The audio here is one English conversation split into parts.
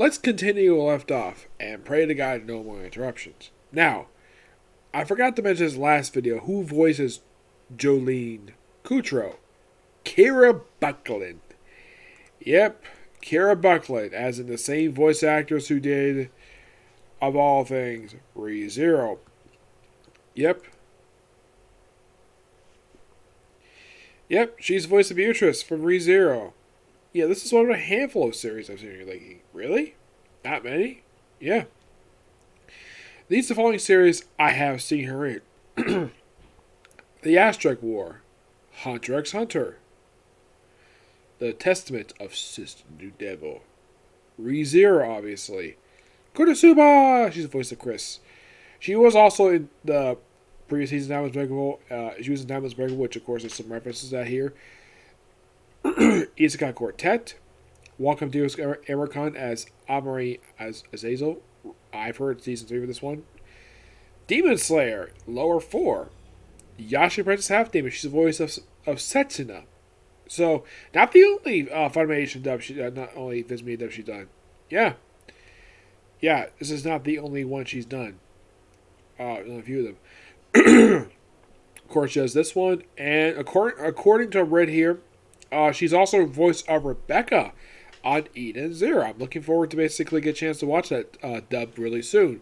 let's continue where we left off and pray to God no more interruptions. Now, I forgot to mention this last video. Who voices Jolene Coutreau? Kira Buckland. Yep, Kira Buckland, as in the same voice actress who did, of all things, ReZero. Yep. Yep, she's the voice of Beatrice from ReZero. Yeah, this is one of a handful of series I've seen. You're like, really? That many? Yeah. These are the following series I have seen her in. The Aztec War, Hunter x Hunter, The Testament of Sister New Devil, ReZero, obviously, Konosuba, she's the voice of Chris. She was also in the previous season of Unbreakable. She was in Diamond's Unbreakable, which of course there's some references out here. Isekai Quartet, Welcome to Ericon as Amari as Azazel. I've heard season 3 for this one. Demon Slayer, Lower 4. Yashi Princess Half Demon, she's the voice of Setsuna. So, not the only Funimation dub not only Visme dub she's done. Yeah. Yeah, this is not the only one she's done. A few of them. Of course, she does this one. And according to Red here, she's also voice of Rebecca on Eden Zero. I'm looking forward to basically get a chance to watch that dub really soon.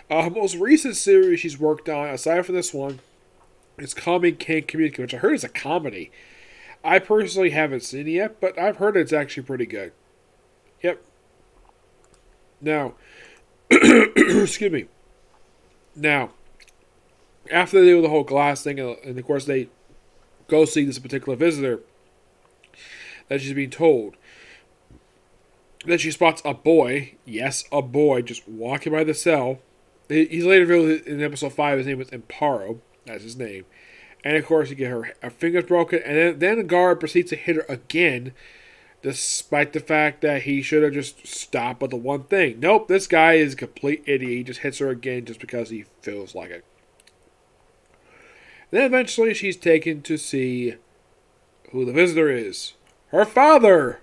Most recent series she's worked on, aside from this one, is Kami Can't Communicate, which I heard is a comedy. I personally haven't seen it yet, but I've heard it's actually pretty good. Yep. Now, excuse me. Now, after they do the whole glass thing, and of course they go see this particular visitor, that she's being told that she spots a boy, yes, a boy, just walking by the cell. He's later revealed in episode 5 his name was Amparo, that's his name. And of course, you get her fingers broken, and then the guard proceeds to hit her again, despite the fact that he should have just stopped with the one thing. Nope, this guy is a complete idiot. He just hits her again just because he feels like it. Then eventually she's taken to see who the visitor is. Her father,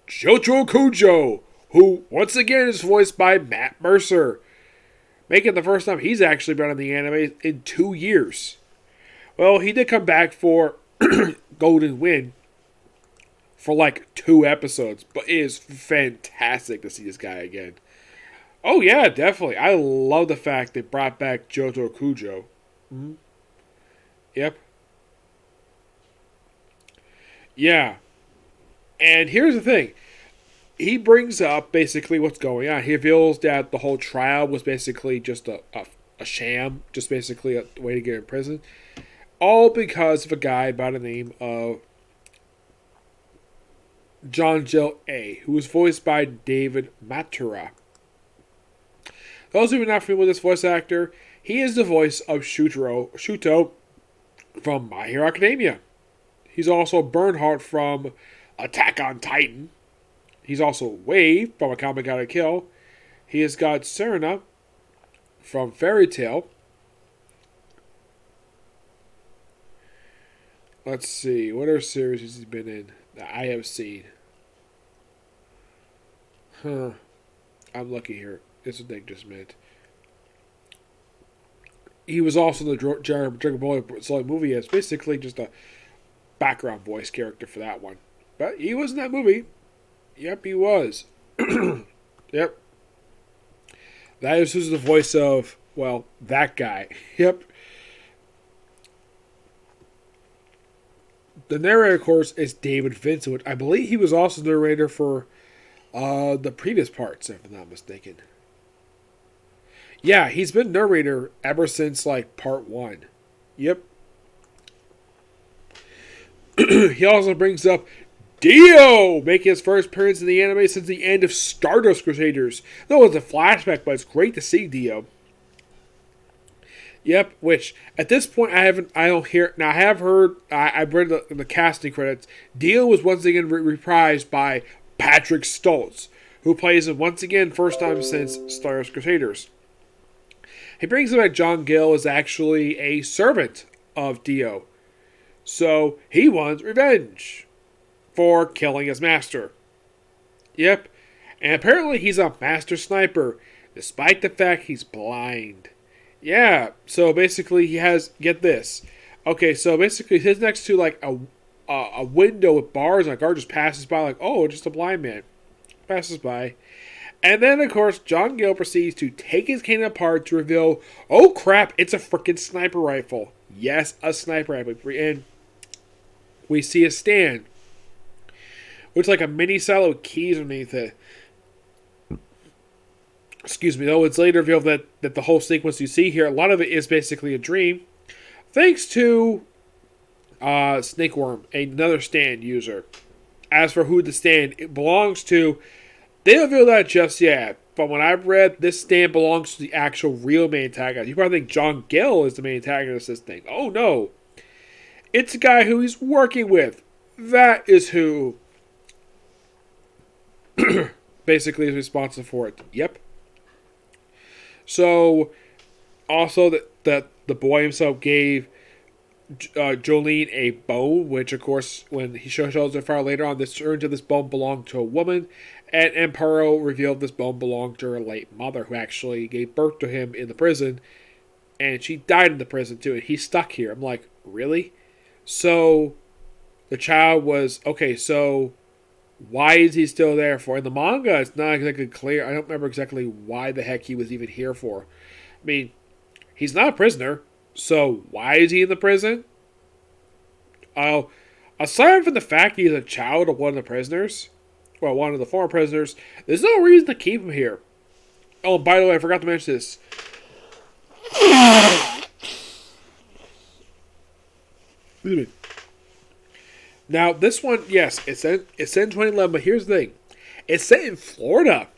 JoJo Kujo, who once again is voiced by Matt Mercer, making it the first time he's actually been in the anime in 2 years. Well, he did come back for Golden Wind for like 2 episodes, but it is fantastic to see this guy again. Oh yeah, definitely. I love the fact they brought back JoJo Kujo. Mm-hmm. Yep. Yeah. And here's the thing. He brings up basically what's going on. He reveals that the whole trial was basically just a sham, just basically a way to get in prison. All because of a guy by the name of John Jill A., who was voiced by David Matura. Those who are not familiar with this voice actor, he is the voice of Shuto from My Hero Academia. He's also Bernhardt from Attack on Titan. He's also Wave from Akame Gotta Kill. He has got Serena from Fairy Tail. Let's see, what other series has he been in that I have seen? I'm lucky here. This is what they just meant. He was also in the Dragon Ball Solid movie as basically just a background voice character for that one. But he was in that movie. Yep, he was. Yep. That is who's the voice of, well, that guy. Yep. The narrator, of course, is David Vincent, which I believe he was also the narrator for the previous parts, if I'm not mistaken. Yeah, he's been narrator ever since, like, part 1. Yep. He also brings up Dio, making his first appearance in the anime since the end of Stardust Crusaders. Though it was a flashback, but it's great to see Dio. Yep, which at this point I don't hear. Now I have heard. I've read the casting credits. Dio was once again reprised by Patrick Stoltz, who plays him once again first time since Stardust Crusaders. He brings up that John Gill is actually a servant of Dio, so he wants revenge for killing his master. Yep, And apparently he's a master sniper, despite the fact he's blind. Yeah, so basically he has, get this. Okay, so basically he's next to like a window with bars and a guard just passes by like, oh, just a blind man. Passes by. And then, of course, John Gill proceeds to take his cannon apart to reveal, oh crap, it's a freaking sniper rifle. Yes, a sniper rifle. And we see a stand. Looks like a mini silo with keys underneath it. Excuse me, though, it's later revealed that the whole sequence you see here, a lot of it is basically a dream. Thanks to Snakeworm, another stand user. As for who the stand it belongs to, they don't reveal that just yet. But when I've read, this stand belongs to the actual real main antagonist. You probably think John Gill is the main antagonist of this thing. Oh no. It's a guy who he's working with. That is who basically is responsible for it. Yep. So, also that the boy himself gave Jolene a bone, which of course, when he shows her fire later on, this turned to this bone belonged to a woman, and Amparo revealed this bone belonged to her late mother, who actually gave birth to him in the prison, and she died in the prison too, and he's stuck here. I'm like, really? So, the child was, okay, so why is he still there for? In the manga, it's not exactly clear. I don't remember exactly why the heck he was even here for. I mean, he's not a prisoner. So, why is he in the prison? Aside from the fact he's a child of one of the prisoners, well, one of the former prisoners, there's no reason to keep him here. Oh, by the way, I forgot to mention this. Now, this one, yes, it's set in 2011, but here's the thing. It's set in Florida.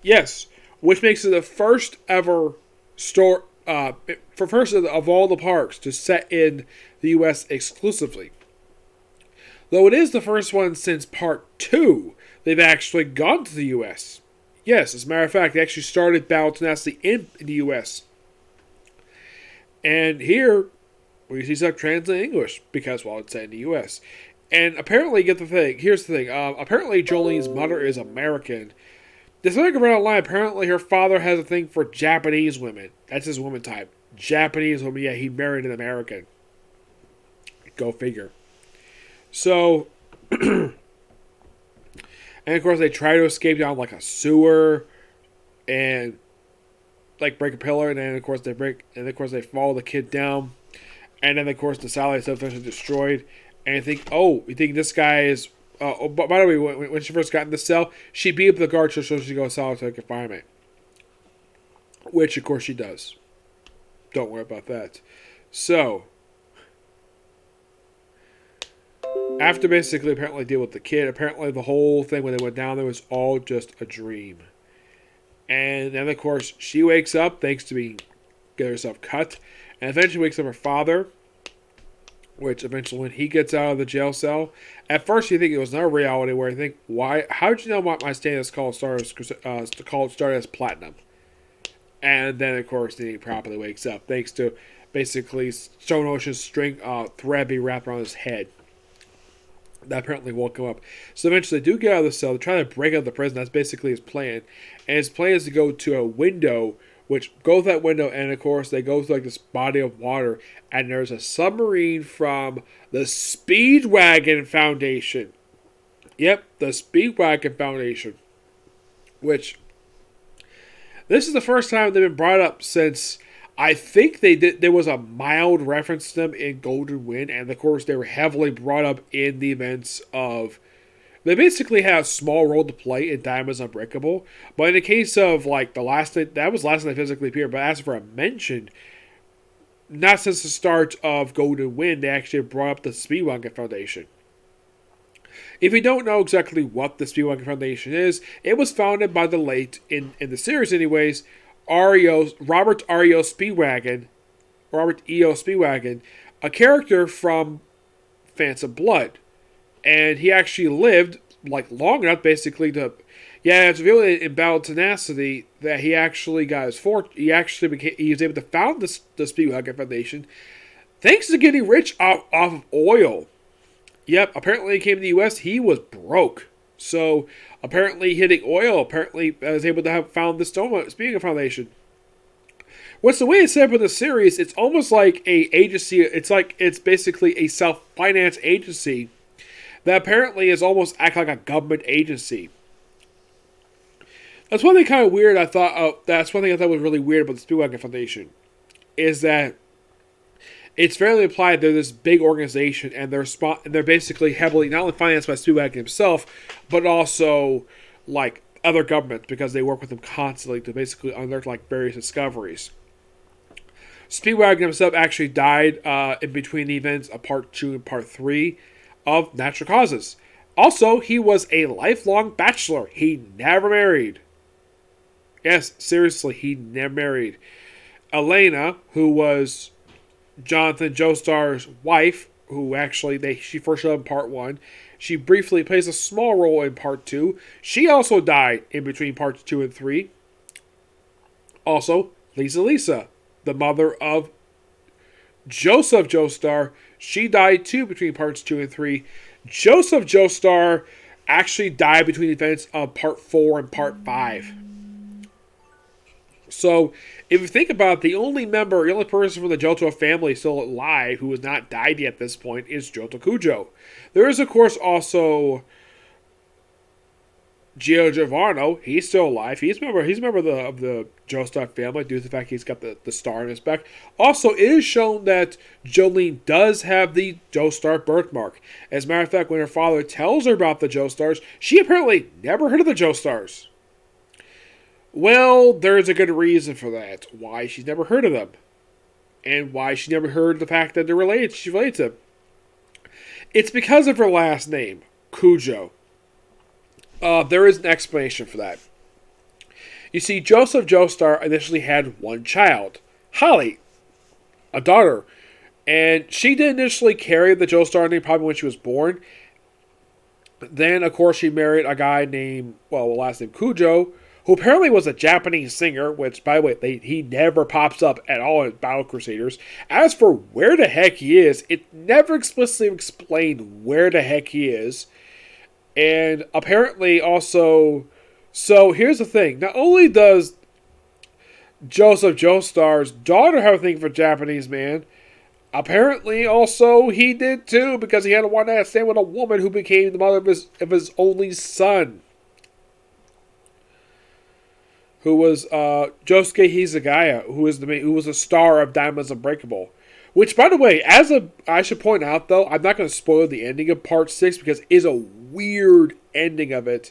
Yes, which makes it the first ever store, for first of all the parks to set in the U.S. exclusively. Though it is the first one since Part 2, they've actually gone to the U.S. Yes, as a matter of fact, they actually started Battle Tenacity in the U.S. And here, we see stuff translated in English, because, well, it's set in the U.S. And apparently, get the thing, here's the thing, apparently Jolene's mother is American. This thing around online, apparently her father has a thing for Japanese women. That's his woman type. Japanese woman, yeah, he married an American. Go figure. So, and of course they try to escape down like a sewer, and like break a pillar, and then of course they follow the kid down, and then of course the satellite is eventually destroyed, and you think this guy is. But by the way, when she first got in the cell, she beat up the guard so she goes solitary confinement. Which, of course, she does. Don't worry about that. So, after basically apparently deal with the kid, apparently the whole thing when they went down there was all just a dream. And then, of course, she wakes up thanks to getting herself cut. And eventually wakes up her father. Which eventually, when he gets out of the jail cell, at first you think it was another reality where you think, why? How did you know my status started as platinum? And then, of course, he properly wakes up thanks to basically Stone Ocean's string thread being wrapped around his head. That apparently woke him up. So eventually, they do get out of the cell. They try to break out of the prison. That's basically his plan. And his plan is to go to a window, which goes that window, and of course they go through like this body of water, and there's a submarine from the Speedwagon Foundation. Yep, the Speedwagon Foundation. Which, this is the first time they've been brought up since, I think there was a mild reference to them in Golden Wind, and of course they were heavily brought up in the events of. They basically had a small role to play in Diamonds Unbreakable, but in the case of like that was the last time they physically appeared. But as for a mention, not since the start of Golden Wind, they actually brought up the Speedwagon Foundation. If you don't know exactly what the Speedwagon Foundation is, it was founded by the late in the series, anyways, Robert E.O. Speedwagon, a character from Phantom Blood. And he actually lived like long enough, basically, to. Yeah, it's revealed in Battle Tenacity that he actually got his fortune. He was able to found the Speedwagon Foundation thanks to getting rich off of oil. Yep, apparently he came to the U.S. He was broke. So Apparently hitting oil. Apparently I was able to have found the Stoma Speaking Foundation. What's the way it's set up in the series? It's almost like a agency. It's basically a self-financed agency that apparently is almost act like a government agency. That's one thing kind of weird. That's one thing I thought was really weird about the Speedwagon Foundation, is that it's fairly implied they're this big organization and they're basically heavily not only financed by Speedwagon himself, but also like other governments because they work with them constantly to basically unearth like various discoveries. Speedwagon himself actually died in between the events of Part 2 and Part 3 of natural causes. Also, he was a lifelong bachelor. He never married. Yes, seriously, he never married. Elena, who was Jonathan Joestar's wife, who actually she first showed up in Part 1. She briefly plays a small role in Part 2. She also died in between Parts 2 and 3. Also, Lisa, the mother of Joseph Joestar, she died too between Parts 2 and 3. Joseph Joestar actually died between the events of Part 4 and Part 5. So, if you think about it, the only person from the Johto family still alive who has not died yet at this point is Johto Kujo. There is, of course, also Gio Giovanno. He's still alive. He's a member of the Joestar family due to the fact he's got the star in his back. Also, it is shown that Jolene does have the Joestar birthmark. As a matter of fact, when her father tells her about the Joestars, she apparently never heard of the Joestars. Well, there's a good reason for that. Why she's never heard of them. And why she never heard the fact that she's related to them. It's because of her last name, Kujo. There is an explanation for that. You see, Joseph Joestar initially had one child, Holly, a daughter. And she did initially carry the Joestar name probably when she was born. Then, of course, she married a guy named, last name Kujo, who apparently was a Japanese singer, which, by the way, he never pops up at all in Battle Crusaders. As for where the heck he is, it never explicitly explained where the heck he is. And apparently also, so here's the thing. Not only does Joseph Joestar's daughter have a thing for Japanese man, apparently also he did too, because he had a one-night stand with a woman who became the mother of his only son, who was Josuke Hizagaya, who was a star of Diamonds Unbreakable. Which, by the way, I should point out, though, I'm not going to spoil the ending of Part 6 because it is a weird ending of it.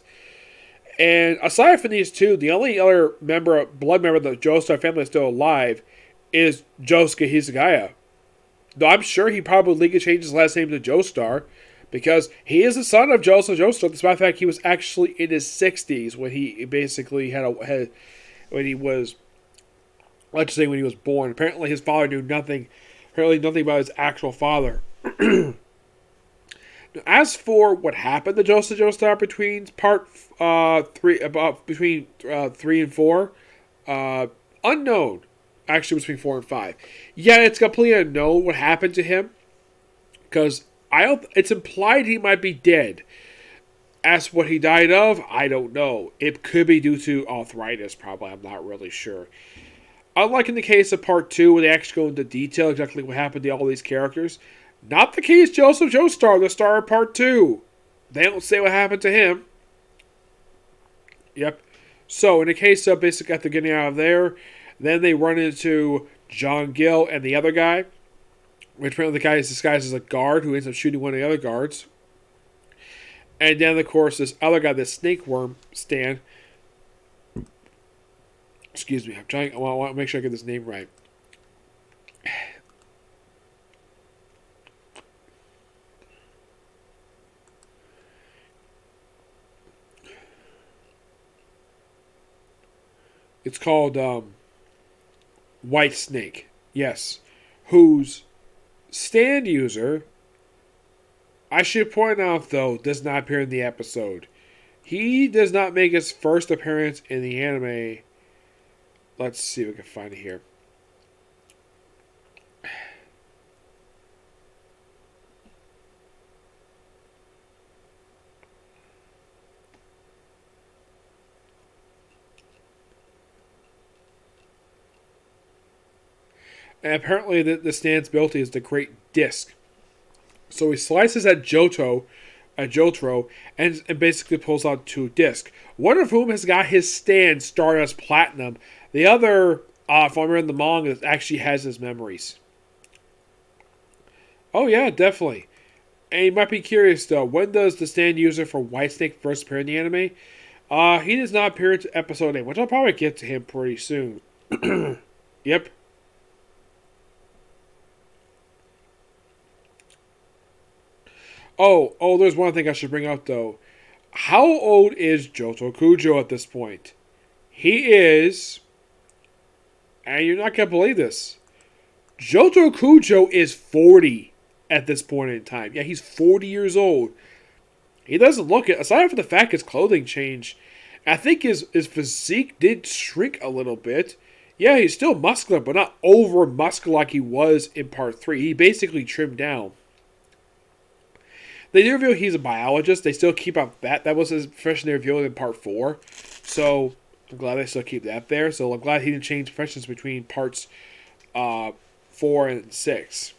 And aside from these two, the only other blood member of the Joestar family that's still alive is Josuke Hizagaya. Though I'm sure he probably legally changed his last name to Joestar because he is the son of Joseph Joestar. Despite the fact he was actually in his 60s when he basically when he was born. Apparently his father knew nothing about his actual father. As for what happened to Joseph Joestar between between 3 and 4, unknown. Actually, between 4 and 5. Yeah, it's completely unknown what happened to him because it's implied he might be dead. As what he died of, I don't know. It could be due to arthritis, probably. I'm not really sure. Unlike in the case of Part 2, where they actually go into detail exactly what happened to all these characters, not the case Joseph Joestar, the star of Part 2. They don't say what happened to him. Yep. So, in the case of basically after getting out of there, then they run into John Gill and the other guy, which apparently the guy is disguised as a guard who ends up shooting one of the other guards. And then, of course, this other guy, the snake worm, Stan. Excuse me, I want to make sure I get this name right. It's called White Snake. Yes. Whose stand user, I should point out though, does not appear in the episode. He does not make his first appearance in the anime. Let's see if we can find it here. And apparently the stand's ability is the Great Disc. So he slices at Jotaro, and basically pulls out two discs. One of whom has got his stand Stardust Platinum. The other, if I'm in the manga, actually has his memories. Oh yeah, definitely. And you might be curious though, when does the stand user for Whitesnake first appear in the anime? He does not appear to episode 8, which I'll probably get to him pretty soon. Yep. Oh, there's one thing I should bring up though. How old is Johto Kujo at this point? He is, and you're not gonna believe this, Johto Kujo is 40 at this point in time. Yeah, he's 40 years old. He doesn't look it, aside from the fact his clothing changed. I think his physique did shrink a little bit. Yeah, he's still muscular, but not over muscular like he was in part 3. He basically trimmed down. They do reveal he's a biologist. They still keep up that. That was his profession they revealed in part 4. So I'm glad they still keep that there. So I'm glad he didn't change professions between parts 4 and 6.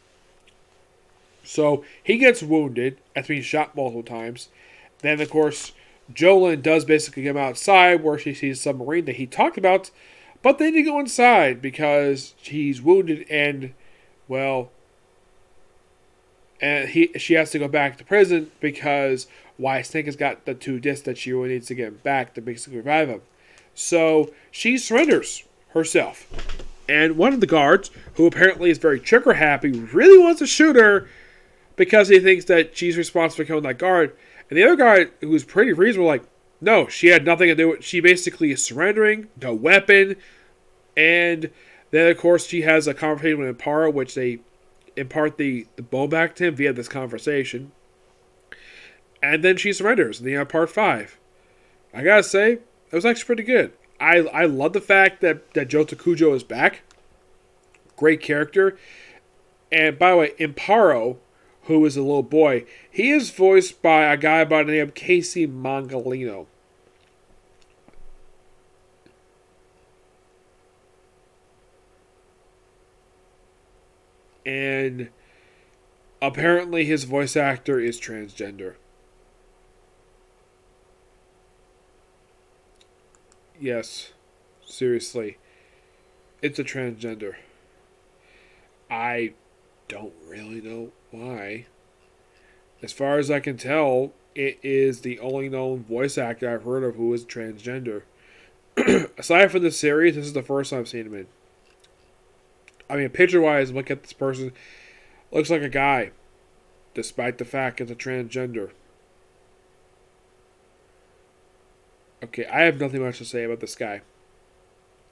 So he gets wounded after being shot multiple times. Then, of course, Jolin does basically come outside where she sees a submarine that he talked about. But they didn't go inside because he's wounded and, well, and she has to go back to prison because Whitesnake has got the two discs that she really needs to get back to basically revive him. So she surrenders herself. And one of the guards, who apparently is very trigger happy, really wants to shoot her because he thinks that she's responsible for killing that guard. And the other guard, who's pretty reasonable, like, no, she had nothing to do with it. She basically is surrendering, no weapon. And then, of course, she has a conversation with Imparo, which they impart the bone back to him via this conversation. And then she surrenders in the end of part 5. I gotta say, it was actually pretty good. I love the fact that Johto Kujo is back. Great character. And by the way, Imparo, who is a little boy, he is voiced by a guy by the name of Casey Mangalino. And apparently his voice actor is transgender. Yes, seriously. It's a transgender. I don't really know why. As far as I can tell, it is the only known voice actor I've heard of who is transgender. Aside from the series, this is the first time I've seen him in. I mean, picture-wise, look at this person. Looks like a guy, despite the fact it's a transgender. Okay, I have nothing much to say about this guy.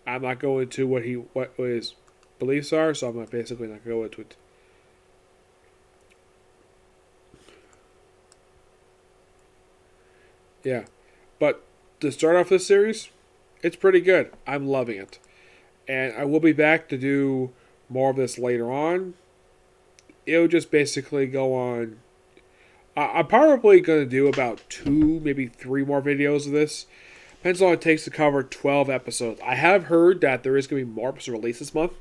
I'm not going into what his beliefs are, so I'm not basically not going to go into it. Yeah, but to start off this series, it's pretty good. I'm loving it, and I will be back to do more of this later on. It'll just basically go on. I'm probably going to do about 2, maybe 3 more videos of this. Depends on what it takes to cover 12 episodes. I have heard that there is going to be more episodes released this month.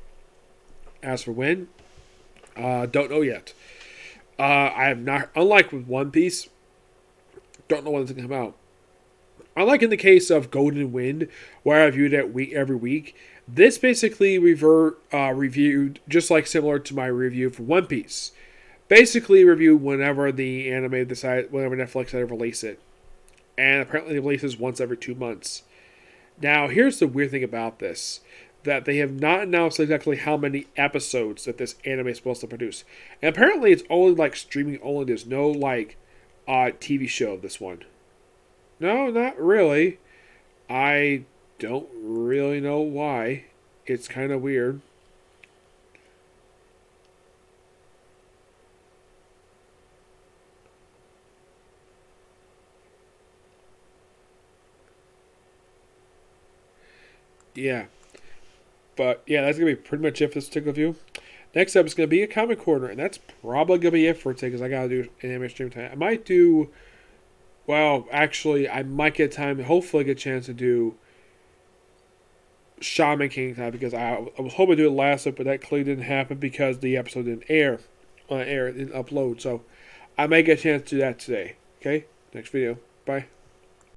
As for when, don't know yet. I have not, unlike with One Piece, don't know when it's going to come out. Unlike in the case of Golden Wind, where I reviewed it every week, this basically reviewed just like similar to my review for One Piece. Basically review whenever the anime whenever Netflix had to release it. And apparently it releases once every 2 months. Now, here's the weird thing about this. That they have not announced exactly how many episodes that this anime is supposed to produce. And apparently it's only like streaming only. There's no like TV show of this one. No, not really. I don't really know why. It's kind of weird. Yeah. But yeah, that's going to be pretty much it for this particular review. Next up is going to be a comic corner, and that's probably going to be it for today because I got to do an anime stream tonight. I might do, well, actually, I might get time, hopefully get a chance to do Shaman King time because I was hoping to do it last week, but that clearly didn't happen because the episode didn't air. It didn't upload. So I may get a chance to do that today. Okay? Next video. Bye.